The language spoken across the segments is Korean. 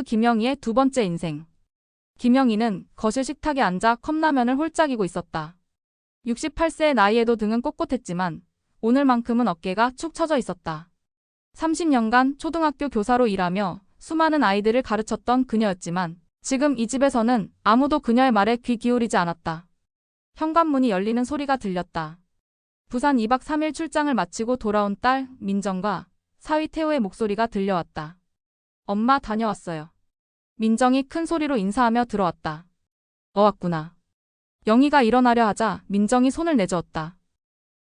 김영희의 두 번째 인생. 김영희는 거실 식탁에 앉아 컵라면을 홀짝이고 있었다. 68세의 나이에도 등은 꼿꼿했지만 오늘만큼은 어깨가 축 처져 있었다. 30년간 초등학교 교사로 일하며 수많은 아이들을 가르쳤던 그녀였지만 지금 이 집에서는 아무도 그녀의 말에 귀 기울이지 않았다. 현관문이 열리는 소리가 들렸다. 부산 2박 3일 출장을 마치고 돌아온 딸 민정과 사위 태호의 목소리가 들려왔다. 엄마 다녀왔어요. 민정이 큰 소리로 인사하며 들어왔다. 왔구나. 영희가 일어나려 하자 민정이 손을 내저었다.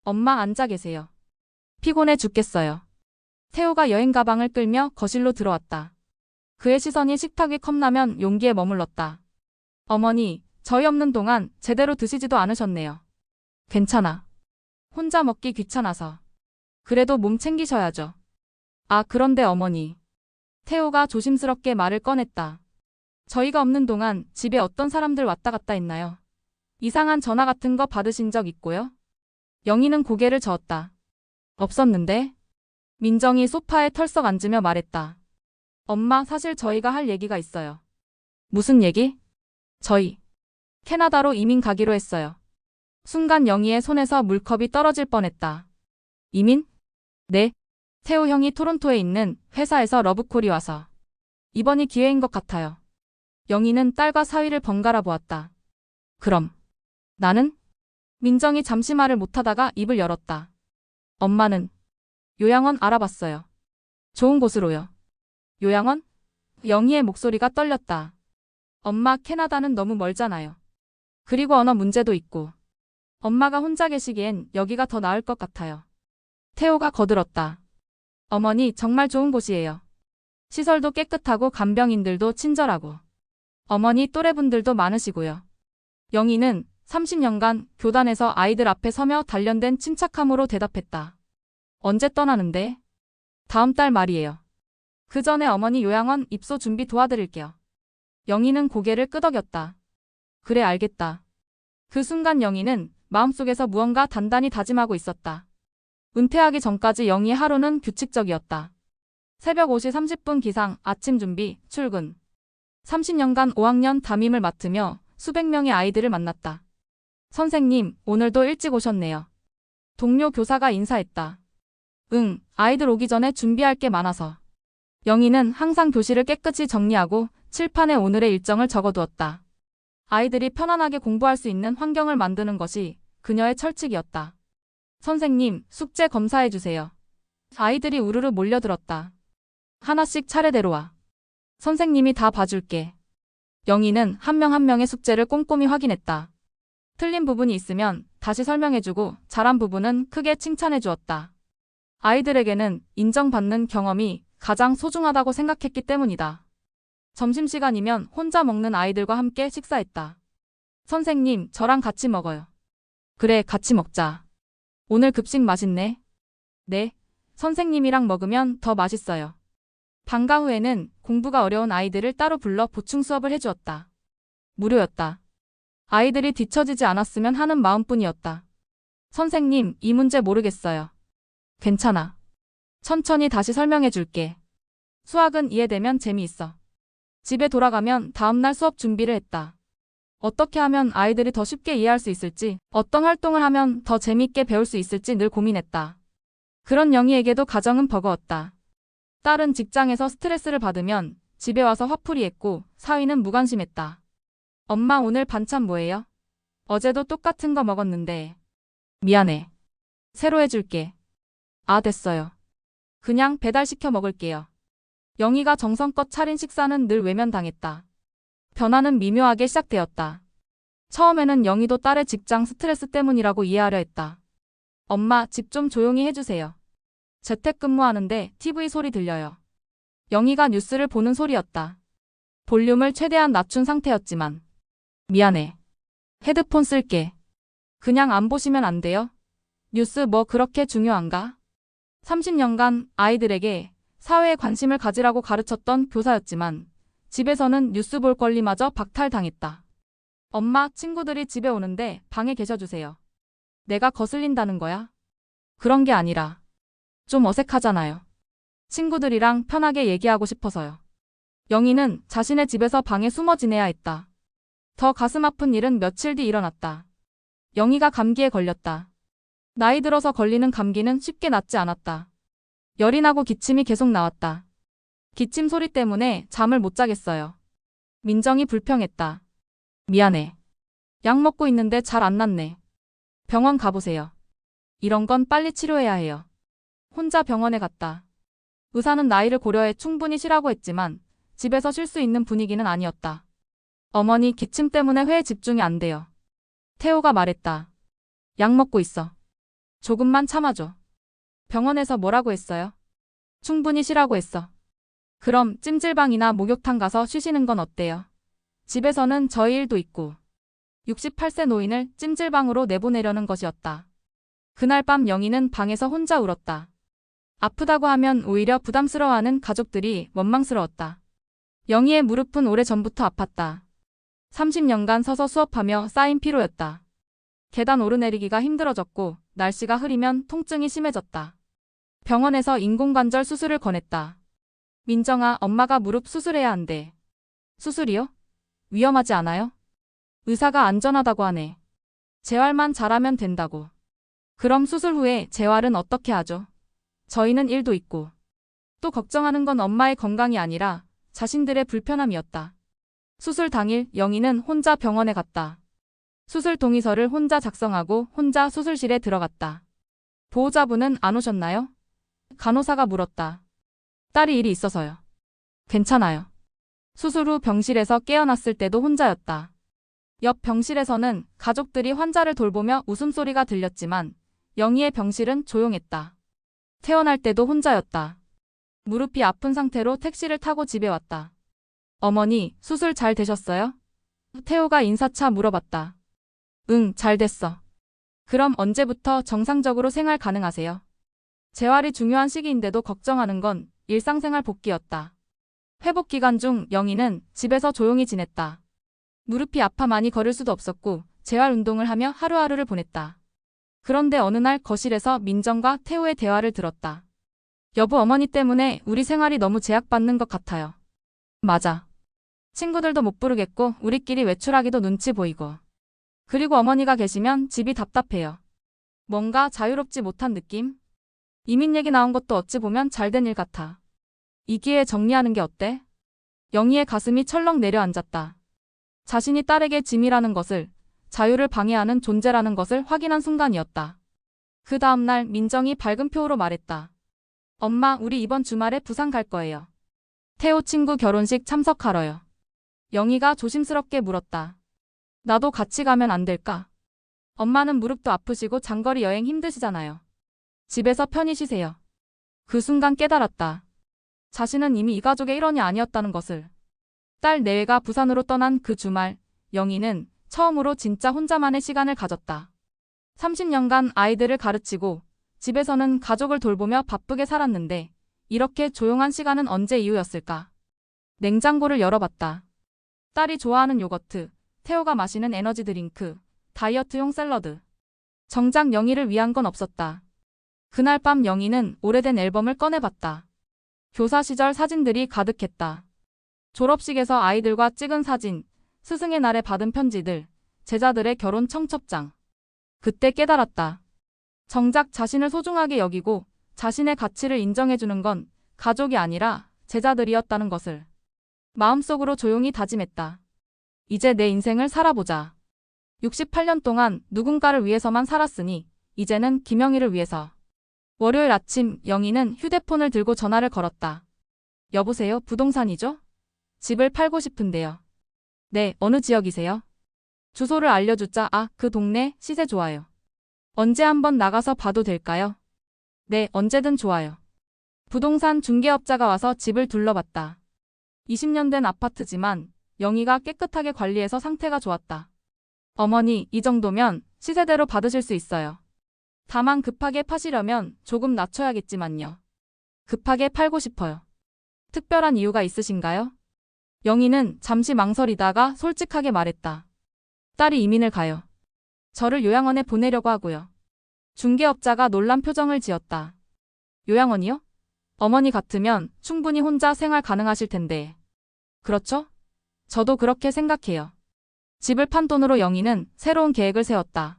엄마 앉아 계세요. 피곤해 죽겠어요. 태호가 여행 가방을 끌며 거실로 들어왔다. 그의 시선이 식탁 위 컵라면 용기에 머물렀다. 어머니, 저희 없는 동안 제대로 드시지도 않으셨네요. 괜찮아. 혼자 먹기 귀찮아서. 그래도 몸 챙기셔야죠. 아, 그런데 어머니. 태호가 조심스럽게 말을 꺼냈다. 저희가 없는 동안 집에 어떤 사람들 왔다 갔다 했나요? 이상한 전화 같은 거 받으신 적 있고요? 영희는 고개를 저었다. 없었는데? 민정이 소파에 털썩 앉으며 말했다. 엄마, 사실 저희가 할 얘기가 있어요. 무슨 얘기? 저희 캐나다로 이민 가기로 했어요. 순간 영희의 손에서 물컵이 떨어질 뻔했다. 이민? 네. 태호 형이 토론토에 있는 회사에서 러브콜이 와서. 이번이 기회인 것 같아요. 영희는 딸과 사위를 번갈아 보았다. 그럼 나는? 민정이 잠시 말을 못하다가 입을 열었다. 엄마는? 요양원 알아봤어요. 좋은 곳으로요. 요양원? 영희의 목소리가 떨렸다. 엄마, 캐나다는 너무 멀잖아요. 그리고 언어 문제도 있고. 엄마가 혼자 계시기엔 여기가 더 나을 것 같아요. 태호가 거들었다. 어머니, 정말 좋은 곳이에요. 시설도 깨끗하고 간병인들도 친절하고. 어머니 또래분들도 많으시고요. 영희는 30년간 교단에서 아이들 앞에 서며 단련된 침착함으로 대답했다. 언제 떠나는데? 다음 달 말이에요. 그 전에 어머니 요양원 입소 준비 도와드릴게요. 영희는 고개를 끄덕였다. 그래, 알겠다. 그 순간 영희는 마음속에서 무언가 단단히 다짐하고 있었다. 은퇴하기 전까지 영희의 하루는 규칙적이었다. 새벽 5시 30분 기상, 아침 준비, 출근. 30년간 5학년 담임을 맡으며 수백 명의 아이들을 만났다. 선생님, 오늘도 일찍 오셨네요. 동료 교사가 인사했다. 응, 아이들 오기 전에 준비할 게 많아서. 영희는 항상 교실을 깨끗이 정리하고 칠판에 오늘의 일정을 적어두었다. 아이들이 편안하게 공부할 수 있는 환경을 만드는 것이 그녀의 철칙이었다. 선생님, 숙제 검사해주세요. 아이들이 우르르 몰려들었다. 하나씩 차례대로 와. 선생님이 다 봐줄게. 영희는 한 명 한 명의 숙제를 꼼꼼히 확인했다. 틀린 부분이 있으면 다시 설명해주고 잘한 부분은 크게 칭찬해주었다. 아이들에게는 인정받는 경험이 가장 소중하다고 생각했기 때문이다. 점심시간이면 혼자 먹는 아이들과 함께 식사했다. 선생님, 저랑 같이 먹어요. 그래, 같이 먹자. 오늘 급식 맛있네. 네, 선생님이랑 먹으면 더 맛있어요. 방과 후에는 공부가 어려운 아이들을 따로 불러 보충 수업을 해주었다. 무료였다. 아이들이 뒤처지지 않았으면 하는 마음뿐이었다. 선생님, 이 문제 모르겠어요. 괜찮아. 천천히 다시 설명해 줄게. 수학은 이해되면 재미있어. 집에 돌아가면 다음날 수업 준비를 했다. 어떻게 하면 아이들이 더 쉽게 이해할 수 있을지, 어떤 활동을 하면 더 재미있게 배울 수 있을지 늘 고민했다. 그런 영희에게도 가정은 버거웠다. 딸은 직장에서 스트레스를 받으면 집에 와서 화풀이했고 사위는 무관심했다. 엄마, 오늘 반찬 뭐예요? 어제도 똑같은 거 먹었는데. 미안해. 새로 해줄게. 아, 됐어요. 그냥 배달시켜 먹을게요. 영희가 정성껏 차린 식사는 늘 외면당했다. 변화는 미묘하게 시작되었다. 처음에는 영희도 딸의 직장 스트레스 때문이라고 이해하려 했다. 엄마, 집 좀 조용히 해주세요. 재택근무하는데 TV 소리 들려요. 영희가 뉴스를 보는 소리였다. 볼륨을 최대한 낮춘 상태였지만. 미안해. 헤드폰 쓸게. 그냥 안 보시면 안 돼요? 뉴스 뭐 그렇게 중요한가? 30년간 아이들에게 사회에 관심을 가지라고 가르쳤던 교사였지만 집에서는 뉴스 볼 권리마저 박탈당했다. 엄마, 친구들이 집에 오는데 방에 계셔주세요. 내가 거슬린다는 거야? 그런 게 아니라 좀 어색하잖아요. 친구들이랑 편하게 얘기하고 싶어서요. 영희는 자신의 집에서 방에 숨어 지내야 했다. 더 가슴 아픈 일은 며칠 뒤 일어났다. 영희가 감기에 걸렸다. 나이 들어서 걸리는 감기는 쉽게 낫지 않았다. 열이 나고 기침이 계속 나왔다. 기침 소리 때문에 잠을 못 자겠어요. 민정이 불평했다. 미안해. 약 먹고 있는데 잘 안 낫네. 병원 가보세요. 이런 건 빨리 치료해야 해요. 혼자 병원에 갔다. 의사는 나이를 고려해 충분히 쉬라고 했지만 집에서 쉴 수 있는 분위기는 아니었다. 어머니 기침 때문에 회에 집중이 안 돼요. 태호가 말했다. 약 먹고 있어. 조금만 참아줘. 병원에서 뭐라고 했어요? 충분히 쉬라고 했어. 그럼 찜질방이나 목욕탕 가서 쉬시는 건 어때요? 집에서는 저희 일도 있고. 68세 노인을 찜질방으로 내보내려는 것이었다. 그날 밤 영희는 방에서 혼자 울었다. 아프다고 하면 오히려 부담스러워하는 가족들이 원망스러웠다. 영희의 무릎은 오래전부터 아팠다. 30년간 서서 수업하며 쌓인 피로였다. 계단 오르내리기가 힘들어졌고 날씨가 흐리면 통증이 심해졌다. 병원에서 인공관절 수술을 권했다. 민정아, 엄마가 무릎 수술해야 한대. 수술이요? 위험하지 않아요? 의사가 안전하다고 하네. 재활만 잘하면 된다고. 그럼 수술 후에 재활은 어떻게 하죠? 저희는 일도 있고. 또 걱정하는 건 엄마의 건강이 아니라 자신들의 불편함이었다. 수술 당일 영희는 혼자 병원에 갔다. 수술 동의서를 혼자 작성하고 혼자 수술실에 들어갔다. 보호자분은 안 오셨나요? 간호사가 물었다. 딸이 일이 있어서요. 괜찮아요. 수술 후 병실에서 깨어났을 때도 혼자였다. 옆 병실에서는 가족들이 환자를 돌보며 웃음소리가 들렸지만 영희의 병실은 조용했다. 퇴원할 때도 혼자였다. 무릎이 아픈 상태로 택시를 타고 집에 왔다. 어머니, 수술 잘 되셨어요? 태호가 인사차 물어봤다. 응, 잘 됐어. 그럼 언제부터 정상적으로 생활 가능하세요? 재활이 중요한 시기인데도 걱정하는 건 일상생활 복귀였다. 회복 기간 중 영희는 집에서 조용히 지냈다. 무릎이 아파 많이 걸을 수도 없었고 재활 운동을 하며 하루하루를 보냈다. 그런데 어느 날 거실에서 민정과 태호의 대화를 들었다. 여보, 어머니 때문에 우리 생활이 너무 제약받는 것 같아요. 맞아. 친구들도 못 부르겠고 우리끼리 외출하기도 눈치 보이고. 그리고 어머니가 계시면 집이 답답해요. 뭔가 자유롭지 못한 느낌? 이민 얘기 나온 것도 어찌 보면 잘된 일 같아. 이 기회에 정리하는 게 어때? 영희의 가슴이 철렁 내려앉았다. 자신이 딸에게 짐이라는 것을, 자유를 방해하는 존재라는 것을 확인한 순간이었다. 그 다음 날 민정이 밝은 표로 말했다. 엄마, 우리 이번 주말에 부산 갈 거예요. 태호 친구 결혼식 참석하러요. 영희가 조심스럽게 물었다. 나도 같이 가면 안 될까? 엄마는 무릎도 아프시고 장거리 여행 힘드시잖아요. 집에서 편히 쉬세요. 그 순간 깨달았다. 자신은 이미 이 가족의 일원이 아니었다는 것을. 딸 내외가 부산으로 떠난 그 주말, 영희는 처음으로 진짜 혼자만의 시간을 가졌다. 30년간 아이들을 가르치고 집에서는 가족을 돌보며 바쁘게 살았는데 이렇게 조용한 시간은 언제 이후였을까? 냉장고를 열어봤다. 딸이 좋아하는 요거트, 태호가 마시는 에너지 드링크, 다이어트용 샐러드. 정작 영희를 위한 건 없었다. 그날 밤 영희는 오래된 앨범을 꺼내봤다. 교사 시절 사진들이 가득했다. 졸업식에서 아이들과 찍은 사진, 스승의 날에 받은 편지들, 제자들의 결혼 청첩장. 그때 깨달았다. 정작 자신을 소중하게 여기고 자신의 가치를 인정해주는 건 가족이 아니라 제자들이었다는 것을. 마음속으로 조용히 다짐했다. 이제 내 인생을 살아보자. 68년 동안 누군가를 위해서만 살았으니 이제는 김영희를 위해서. 월요일 아침 영희는 휴대폰을 들고 전화를 걸었다. 여보세요, 부동산이죠? 집을 팔고 싶은데요. 네, 어느 지역이세요? 주소를 알려주자. 그 동네 시세 좋아요. 언제 한번 나가서 봐도 될까요? 네, 언제든 좋아요. 부동산 중개업자가 와서 집을 둘러봤다. 20년 된 아파트지만 영희가 깨끗하게 관리해서 상태가 좋았다. 어머니, 이 정도면 시세대로 받으실 수 있어요. 다만 급하게 파시려면 조금 낮춰야겠지만요. 급하게 팔고 싶어요. 특별한 이유가 있으신가요? 영희는 잠시 망설이다가 솔직하게 말했다. 딸이 이민을 가요. 저를 요양원에 보내려고 하고요. 중개업자가 놀란 표정을 지었다. 요양원이요? 어머니 같으면 충분히 혼자 생활 가능하실 텐데. 그렇죠? 저도 그렇게 생각해요. 집을 판 돈으로 영희는 새로운 계획을 세웠다.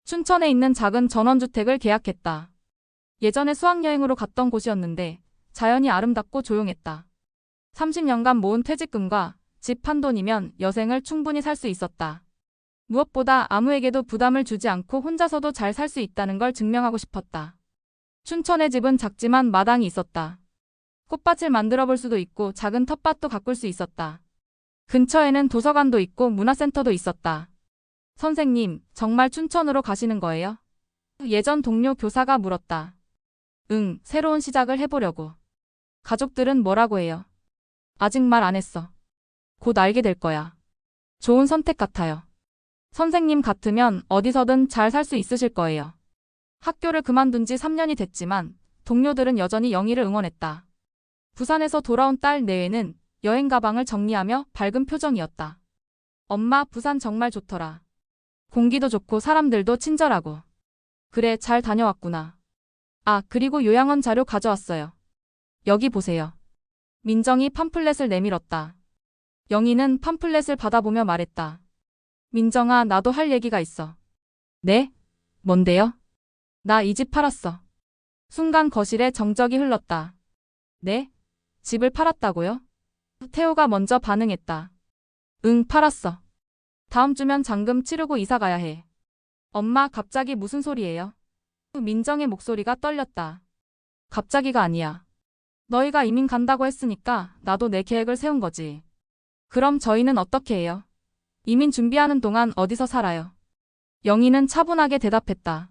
춘천에 있는 작은 전원주택을 계약했다. 예전에 수학여행으로 갔던 곳이었는데 자연이 아름답고 조용했다. 30년간 모은 퇴직금과 집 한 돈이면 여생을 충분히 살 수 있었다. 무엇보다 아무에게도 부담을 주지 않고 혼자서도 잘 살 수 있다는 걸 증명하고 싶었다. 춘천의 집은 작지만 마당이 있었다. 꽃밭을 만들어 볼 수도 있고 작은 텃밭도 가꿀 수 있었다. 근처에는 도서관도 있고 문화센터도 있었다. 선생님, 정말 춘천으로 가시는 거예요? 예전 동료 교사가 물었다. 응, 새로운 시작을 해보려고. 가족들은 뭐라고 해요? 아직 말 안 했어. 곧 알게 될 거야. 좋은 선택 같아요. 선생님 같으면 어디서든 잘 살 수 있으실 거예요. 학교를 그만둔 지 3년이 됐지만 동료들은 여전히 영희를 응원했다. 부산에서 돌아온 딸 내외는 여행 가방을 정리하며 밝은 표정이었다. 엄마, 부산 정말 좋더라. 공기도 좋고 사람들도 친절하고. 그래, 잘 다녀왔구나. 아, 그리고 요양원 자료 가져왔어요. 여기 보세요. 민정이 팜플렛을 내밀었다. 영희는 팜플렛을 받아보며 말했다. 민정아, 나도 할 얘기가 있어. 네? 뭔데요? 나 이 집 팔았어. 순간 거실에 정적이 흘렀다. 네? 집을 팔았다고요? 태호가 먼저 반응했다. 응, 팔았어. 다음 주면 잔금 치르고 이사 가야 해. 엄마, 갑자기 무슨 소리예요? 민정의 목소리가 떨렸다. 갑자기가 아니야. 너희가 이민 간다고 했으니까 나도 내 계획을 세운 거지. 그럼 저희는 어떻게 해요? 이민 준비하는 동안 어디서 살아요? 영희는 차분하게 대답했다.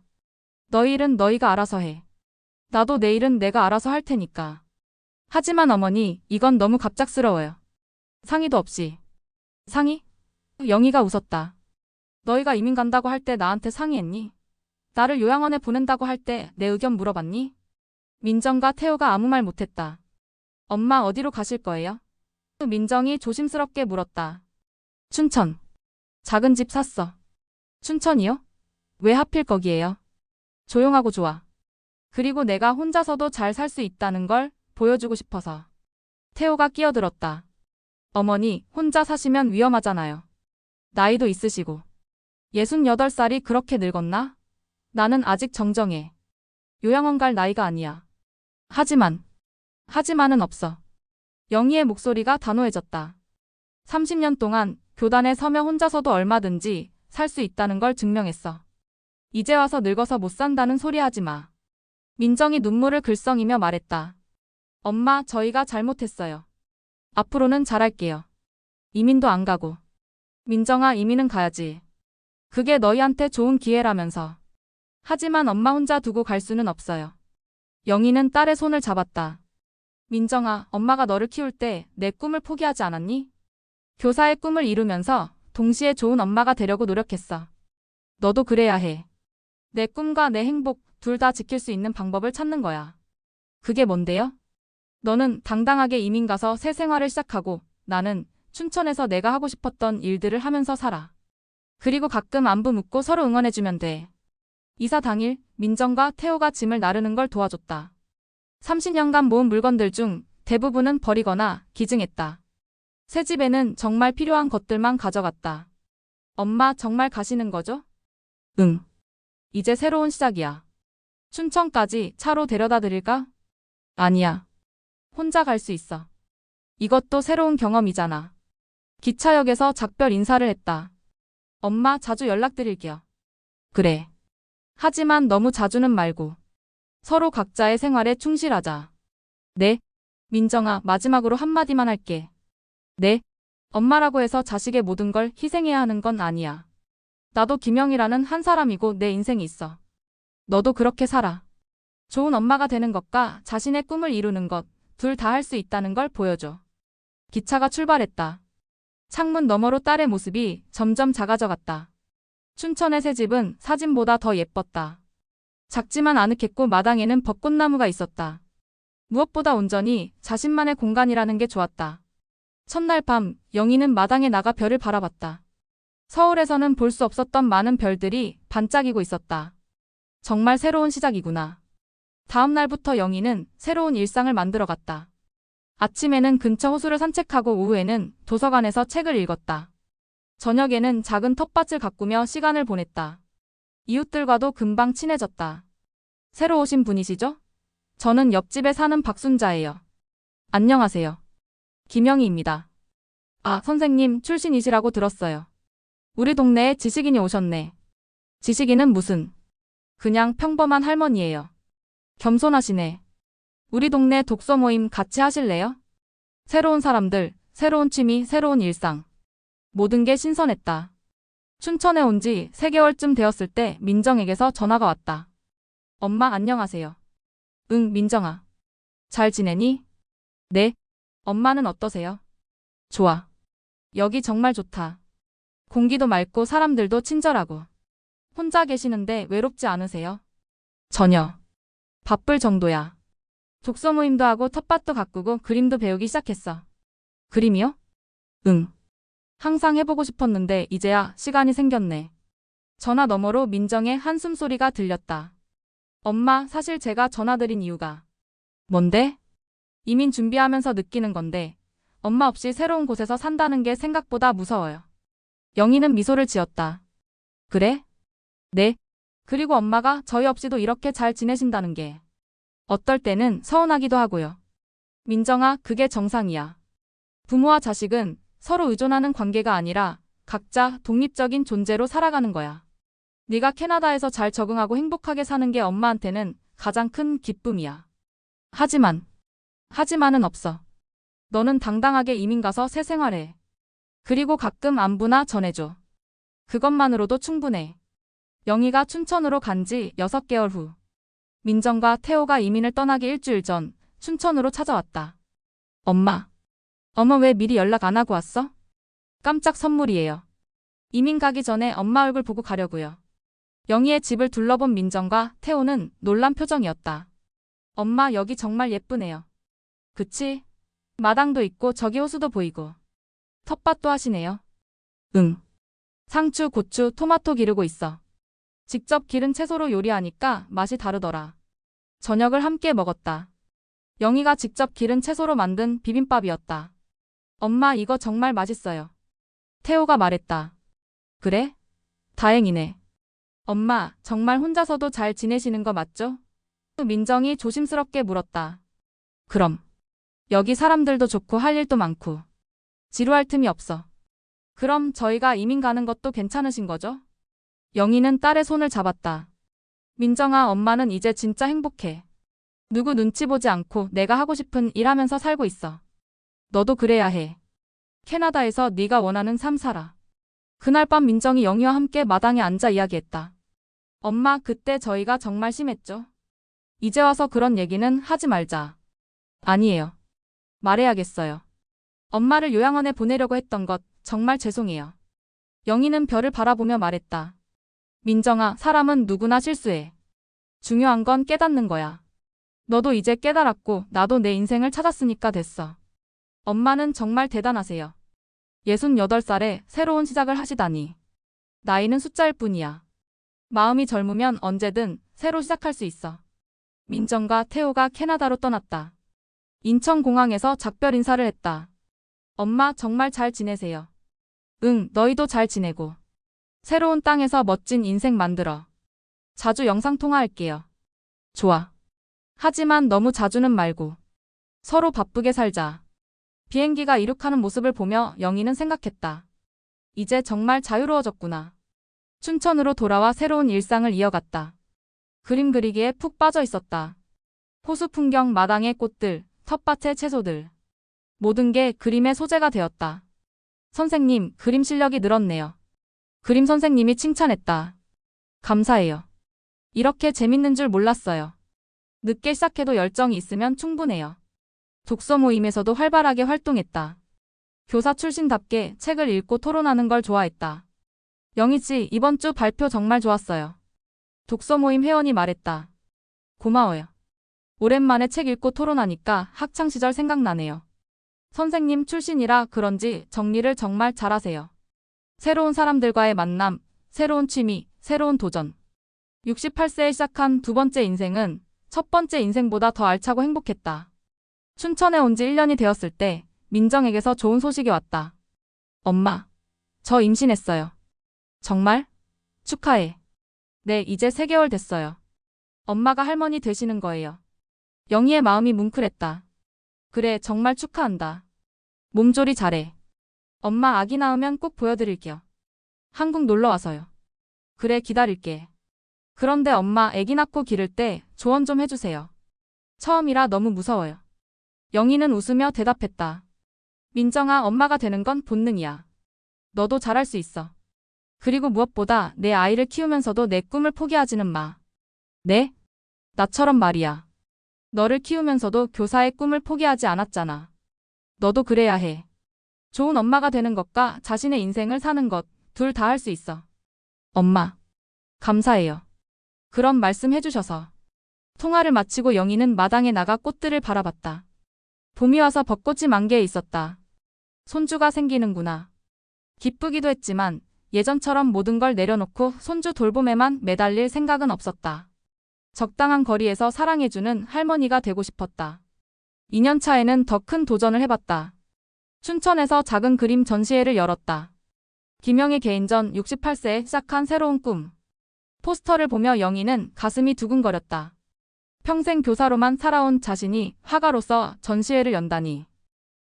너희 일은 너희가 알아서 해. 나도 내 일은 내가 알아서 할 테니까. 하지만 어머니, 이건 너무 갑작스러워요. 상의도 없이. 상의? 영희가 웃었다. 너희가 이민 간다고 할 때 나한테 상의했니? 나를 요양원에 보낸다고 할 때 내 의견 물어봤니? 민정과 태호가 아무 말 못했다. 엄마, 어디로 가실 거예요? 민정이 조심스럽게 물었다. 춘천. 작은 집 샀어. 춘천이요? 왜 하필 거기에요? 조용하고 좋아. 그리고 내가 혼자서도 잘 살 수 있다는 걸 보여주고 싶어서. 태호가 끼어들었다. 어머니, 혼자 사시면 위험하잖아요. 나이도 있으시고. 68살이 그렇게 늙었나? 나는 아직 정정해. 요양원 갈 나이가 아니야. 하지만은 없어. 영희의 목소리가 단호해졌다. 30년 동안 교단에 서며 혼자서도 얼마든지 살 수 있다는 걸 증명했어. 이제 와서 늙어서 못 산다는 소리 하지 마. 민정이 눈물을 글썽이며 말했다. 엄마, 저희가 잘못했어요. 앞으로는 잘할게요. 이민도 안 가고. 민정아, 이민은 가야지. 그게 너희한테 좋은 기회라면서. 하지만 엄마 혼자 두고 갈 수는 없어요. 영희는 딸의 손을 잡았다. 민정아, 엄마가 너를 키울 때 내 꿈을 포기하지 않았니? 교사의 꿈을 이루면서 동시에 좋은 엄마가 되려고 노력했어. 너도 그래야 해. 내 꿈과 내 행복 둘 다 지킬 수 있는 방법을 찾는 거야. 그게 뭔데요? 너는 당당하게 이민 가서 새 생활을 시작하고 나는 춘천에서 내가 하고 싶었던 일들을 하면서 살아. 그리고 가끔 안부 묻고 서로 응원해주면 돼. 이사 당일 민정과 태호가 짐을 나르는 걸 도와줬다. 30년간 모은 물건들 중 대부분은 버리거나 기증했다. 새 집에는 정말 필요한 것들만 가져갔다. 엄마, 정말 가시는 거죠? 응. 이제 새로운 시작이야. 춘천까지 차로 데려다 드릴까? 아니야. 혼자 갈 수 있어. 이것도 새로운 경험이잖아. 기차역에서 작별 인사를 했다. 엄마, 자주 연락드릴게요. 그래. 하지만 너무 자주는 말고. 서로 각자의 생활에 충실하자. 네. 민정아, 마지막으로 한마디만 할게. 네. 엄마라고 해서 자식의 모든 걸 희생해야 하는 건 아니야. 나도 김영이라는 한 사람이고 내 인생이 있어. 너도 그렇게 살아. 좋은 엄마가 되는 것과 자신의 꿈을 이루는 것, 둘 다 할 수 있다는 걸 보여줘. 기차가 출발했다. 창문 너머로 딸의 모습이 점점 작아져갔다. 춘천의 새 집은 사진보다 더 예뻤다. 작지만 아늑했고 마당에는 벚꽃나무가 있었다. 무엇보다 온전히 자신만의 공간이라는 게 좋았다. 첫날 밤, 영희는 마당에 나가 별을 바라봤다. 서울에서는 볼 수 없었던 많은 별들이 반짝이고 있었다. 정말 새로운 시작이구나. 다음 날부터 영희는 새로운 일상을 만들어갔다. 아침에는 근처 호수를 산책하고 오후에는 도서관에서 책을 읽었다. 저녁에는 작은 텃밭을 가꾸며 시간을 보냈다. 이웃들과도 금방 친해졌다. 새로 오신 분이시죠? 저는 옆집에 사는 박순자예요. 안녕하세요. 김영희입니다. 아, 선생님 출신이시라고 들었어요. 우리 동네에 지식인이 오셨네. 지식인은 무슨? 그냥 평범한 할머니예요. 겸손하시네. 우리 동네 독서 모임 같이 하실래요? 새로운 사람들, 새로운 취미, 새로운 일상. 모든 게 신선했다. 춘천에 온 지 3개월쯤 되었을 때 민정에게서 전화가 왔다. 엄마 안녕하세요. 응, 민정아. 잘 지내니? 네. 엄마는 어떠세요? 좋아. 여기 정말 좋다. 공기도 맑고 사람들도 친절하고. 혼자 계시는데 외롭지 않으세요? 전혀. 바쁠 정도야. 독서 모임도 하고 텃밭도 가꾸고 그림도 배우기 시작했어. 그림이요? 응. 항상 해보고 싶었는데 이제야 시간이 생겼네. 전화 너머로 민정의 한숨 소리가 들렸다. 엄마, 사실 제가 전화드린 이유가 뭔데? 이민 준비하면서 느끼는 건데 엄마 없이 새로운 곳에서 산다는 게 생각보다 무서워요. 영희는 미소를 지었다. 그래? 네. 그리고 엄마가 저희 없이도 이렇게 잘 지내신다는 게 어떨 때는 서운하기도 하고요. 민정아, 그게 정상이야. 부모와 자식은 서로 의존하는 관계가 아니라 각자 독립적인 존재로 살아가는 거야. 네가 캐나다에서 잘 적응하고 행복하게 사는 게 엄마한테는 가장 큰 기쁨이야. 하지만은 없어. 너는 당당하게 이민 가서 새 생활해. 그리고 가끔 안부나 전해줘. 그것만으로도 충분해. 영희가 춘천으로 간 지 6개월 후. 민정과 태호가 이민을 떠나기 일주일 전 춘천으로 찾아왔다. 엄마. 어머, 왜 미리 연락 안 하고 왔어? 깜짝 선물이에요. 이민 가기 전에 엄마 얼굴 보고 가려고요. 영희의 집을 둘러본 민정과 태호는 놀란 표정이었다. 엄마, 여기 정말 예쁘네요. 그치? 마당도 있고 저기 호수도 보이고. 텃밭도 하시네요. 응. 상추, 고추, 토마토 기르고 있어. 직접 기른 채소로 요리하니까 맛이 다르더라. 저녁을 함께 먹었다. 영희가 직접 기른 채소로 만든 비빔밥이었다. 엄마, 이거 정말 맛있어요. 태호가 말했다. 그래? 다행이네. 엄마, 정말 혼자서도 잘 지내시는 거 맞죠? 민정이 조심스럽게 물었다. 그럼. 여기 사람들도 좋고 할 일도 많고. 지루할 틈이 없어. 그럼 저희가 이민 가는 것도 괜찮으신 거죠? 영희는 딸의 손을 잡았다. 민정아, 엄마는 이제 진짜 행복해. 누구 눈치 보지 않고 내가 하고 싶은 일 하면서 살고 있어. 너도 그래야 해. 캐나다에서 네가 원하는 삶 살아. 그날 밤 민정이 영희와 함께 마당에 앉아 이야기했다. 엄마, 그때 저희가 정말 심했죠? 이제 와서 그런 얘기는 하지 말자. 아니에요. 말해야겠어요. 엄마를 요양원에 보내려고 했던 것 정말 죄송해요. 영희는 별을 바라보며 말했다. 민정아, 사람은 누구나 실수해. 중요한 건 깨닫는 거야. 너도 이제 깨달았고 나도 내 인생을 찾았으니까 됐어. 엄마는 정말 대단하세요. 68살에 새로운 시작을 하시다니. 나이는 숫자일 뿐이야. 마음이 젊으면 언제든 새로 시작할 수 있어. 민정과 태호가 캐나다로 떠났다. 인천공항에서 작별 인사를 했다. 엄마, 정말 잘 지내세요. 응, 너희도 잘 지내고. 새로운 땅에서 멋진 인생 만들어. 자주 영상통화할게요. 좋아. 하지만 너무 자주는 말고. 서로 바쁘게 살자. 비행기가 이륙하는 모습을 보며 영희는 생각했다. 이제 정말 자유로워졌구나. 춘천으로 돌아와 새로운 일상을 이어갔다. 그림 그리기에 푹 빠져 있었다. 호수 풍경, 마당의 꽃들, 텃밭의 채소들. 모든 게 그림의 소재가 되었다. 선생님, 그림 실력이 늘었네요. 그림 선생님이 칭찬했다. 감사해요. 이렇게 재밌는 줄 몰랐어요. 늦게 시작해도 열정이 있으면 충분해요. 독서 모임에서도 활발하게 활동했다. 교사 출신답게 책을 읽고 토론하는 걸 좋아했다. 영희 씨, 이번 주 발표 정말 좋았어요. 독서 모임 회원이 말했다. 고마워요. 오랜만에 책 읽고 토론하니까 학창시절 생각나네요. 선생님 출신이라 그런지 정리를 정말 잘하세요. 새로운 사람들과의 만남, 새로운 취미, 새로운 도전. 68세에 시작한 두 번째 인생은 첫 번째 인생보다 더 알차고 행복했다. 춘천에 온 지 1년이 되었을 때 민정에게서 좋은 소식이 왔다. 엄마, 저 임신했어요. 정말? 축하해. 네, 이제 3개월 됐어요. 엄마가 할머니 되시는 거예요. 영희의 마음이 뭉클했다. 그래, 정말 축하한다. 몸조리 잘해. 엄마 아기 낳으면 꼭 보여드릴게요. 한국 놀러 와서요. 그래, 기다릴게. 그런데 엄마 아기 낳고 기를 때 조언 좀 해주세요. 처음이라 너무 무서워요. 영희는 웃으며 대답했다. 민정아, 엄마가 되는 건 본능이야. 너도 잘할 수 있어. 그리고 무엇보다 내 아이를 키우면서도 내 꿈을 포기하지는 마. 네? 나처럼 말이야. 너를 키우면서도 교사의 꿈을 포기하지 않았잖아. 너도 그래야 해. 좋은 엄마가 되는 것과 자신의 인생을 사는 것, 둘 다 할 수 있어. 엄마, 감사해요. 그런 말씀 해주셔서. 통화를 마치고 영희는 마당에 나가 꽃들을 바라봤다. 봄이 와서 벚꽃이 만개해 있었다. 손주가 생기는구나. 기쁘기도 했지만 예전처럼 모든 걸 내려놓고 손주 돌봄에만 매달릴 생각은 없었다. 적당한 거리에서 사랑해주는 할머니가 되고 싶었다. 2년 차에는 더 큰 도전을 해봤다. 춘천에서 작은 그림 전시회를 열었다. 김영희 개인전 68세에 시작한 새로운 꿈. 포스터를 보며 영희는 가슴이 두근거렸다. 평생 교사로만 살아온 자신이 화가로서 전시회를 연다니.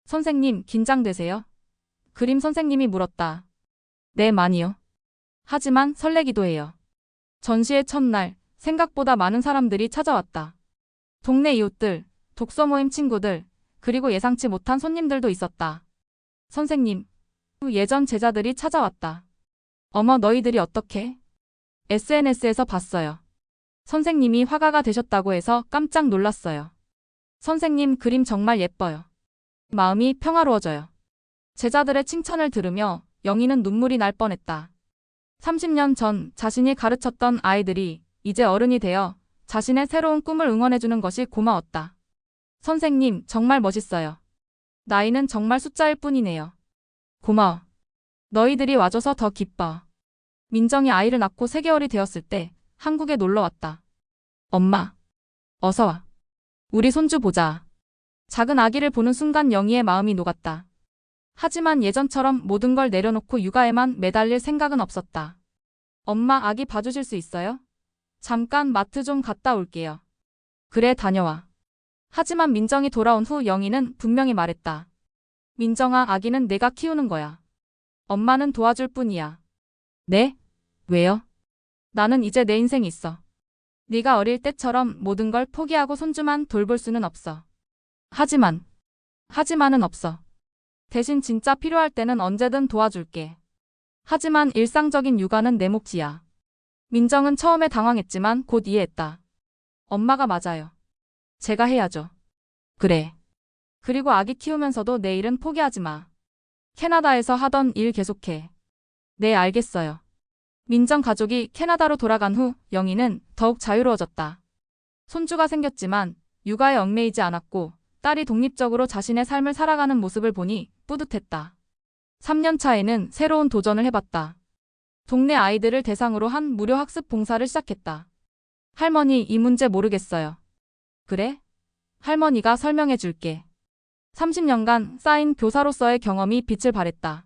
선생님, 긴장되세요? 그림 선생님이 물었다. 네, 많이요. 하지만 설레기도 해요. 전시회 첫날, 생각보다 많은 사람들이 찾아왔다. 동네 이웃들, 독서 모임 친구들, 그리고 예상치 못한 손님들도 있었다. 선생님, 예전 제자들이 찾아왔다. 어머, 너희들이 어떻게? SNS에서 봤어요. 선생님이 화가가 되셨다고 해서 깜짝 놀랐어요. 선생님 그림 정말 예뻐요. 마음이 평화로워져요. 제자들의 칭찬을 들으며 영희는 눈물이 날 뻔했다. 30년 전 자신이 가르쳤던 아이들이 이제 어른이 되어 자신의 새로운 꿈을 응원해주는 것이 고마웠다. 선생님 정말 멋있어요. 나이는 정말 숫자일 뿐이네요. 고마워. 너희들이 와줘서 더 기뻐. 민정이 아이를 낳고 3개월이 되었을 때 한국에 놀러 왔다. 엄마, 어서 와. 우리 손주 보자. 작은 아기를 보는 순간 영희의 마음이 녹았다. 하지만 예전처럼 모든 걸 내려놓고 육아에만 매달릴 생각은 없었다. 엄마, 아기 봐주실 수 있어요? 잠깐 마트 좀 갔다 올게요. 그래, 다녀와. 하지만 민정이 돌아온 후 영희는 분명히 말했다. 민정아, 아기는 내가 키우는 거야. 엄마는 도와줄 뿐이야. 네? 왜요? 나는 이제 내 인생이 있어. 네가 어릴 때처럼 모든 걸 포기하고 손주만 돌볼 수는 없어. 하지만은 없어. 대신 진짜 필요할 때는 언제든 도와줄게. 하지만 일상적인 육아는 내 몫이야. 민정은 처음에 당황했지만 곧 이해했다. 엄마가 맞아요. 제가 해야죠. 그래. 그리고 아기 키우면서도 내 일은 포기하지 마. 캐나다에서 하던 일 계속해. 네, 알겠어요. 민정 가족이 캐나다로 돌아간 후 영희는 더욱 자유로워졌다. 손주가 생겼지만 육아에 얽매이지 않았고 딸이 독립적으로 자신의 삶을 살아가는 모습을 보니 뿌듯했다. 3년 차에는 새로운 도전을 해봤다. 동네 아이들을 대상으로 한 무료 학습 봉사를 시작했다. 할머니, 이 문제 모르겠어요. 그래? 할머니가 설명해 줄게. 30년간 쌓인 교사로서의 경험이 빛을 발했다.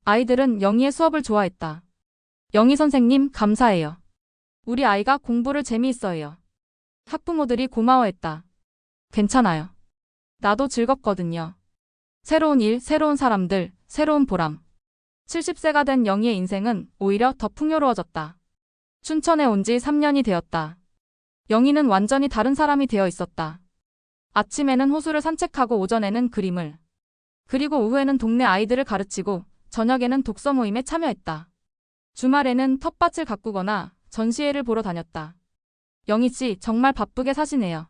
아이들은 영희의 수업을 좋아했다. 영희 선생님 감사해요. 우리 아이가 공부를 재미있어해요. 학부모들이 고마워했다. 괜찮아요. 나도 즐겁거든요. 새로운 일, 새로운 사람들, 새로운 보람. 70세가 된 영희의 인생은 오히려 더 풍요로워졌다. 춘천에 온 지 3년이 되었다. 영희는 완전히 다른 사람이 되어 있었다. 아침에는 호수를 산책하고 오전에는 그림을, 그리고 오후에는 동네 아이들을 가르치고 저녁에는 독서 모임에 참여했다. 주말에는 텃밭을 가꾸거나 전시회를 보러 다녔다. 영희 씨 정말 바쁘게 사시네요.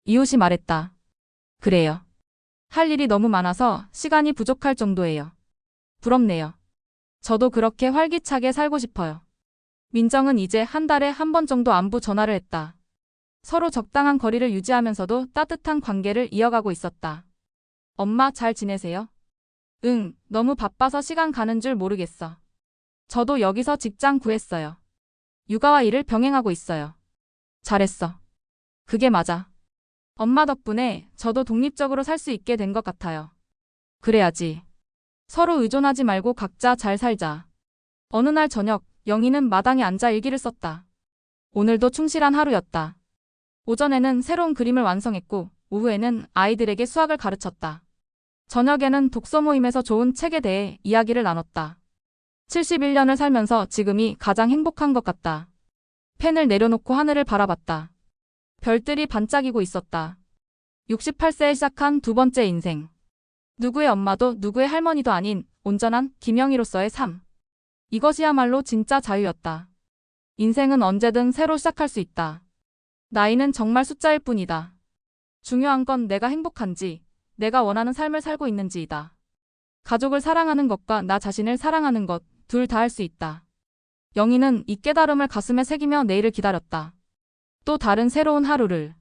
이웃이 말했다. 그래요. 할 일이 너무 많아서 시간이 부족할 정도예요. 부럽네요. 저도 그렇게 활기차게 살고 싶어요. 민정은 이제 한 달에 1번 정도 안부 전화를 했다. 서로 적당한 거리를 유지하면서도 따뜻한 관계를 이어가고 있었다. 엄마 잘 지내세요? 응, 너무 바빠서 시간 가는 줄 모르겠어. 저도 여기서 직장 구했어요. 육아와 일을 병행하고 있어요. 잘했어. 그게 맞아. 엄마 덕분에 저도 독립적으로 살 수 있게 된 것 같아요. 그래야지. 서로 의존하지 말고 각자 잘 살자. 어느 날 저녁, 영희는 마당에 앉아 일기를 썼다. 오늘도 충실한 하루였다. 오전에는 새로운 그림을 완성했고, 오후에는 아이들에게 수학을 가르쳤다. 저녁에는 독서 모임에서 좋은 책에 대해 이야기를 나눴다. 71년을 살면서 지금이 가장 행복한 것 같다. 펜을 내려놓고 하늘을 바라봤다. 별들이 반짝이고 있었다. 68세에 시작한 두 번째 인생. 누구의 엄마도 누구의 할머니도 아닌 온전한 김영희로서의 삶. 이것이야말로 진짜 자유였다. 인생은 언제든 새로 시작할 수 있다. 나이는 정말 숫자일 뿐이다. 중요한 건 내가 행복한지, 내가 원하는 삶을 살고 있는지이다. 가족을 사랑하는 것과 나 자신을 사랑하는 것, 둘 다 할 수 있다. 영희는 이 깨달음을 가슴에 새기며 내일을 기다렸다. 또 다른 새로운 하루를.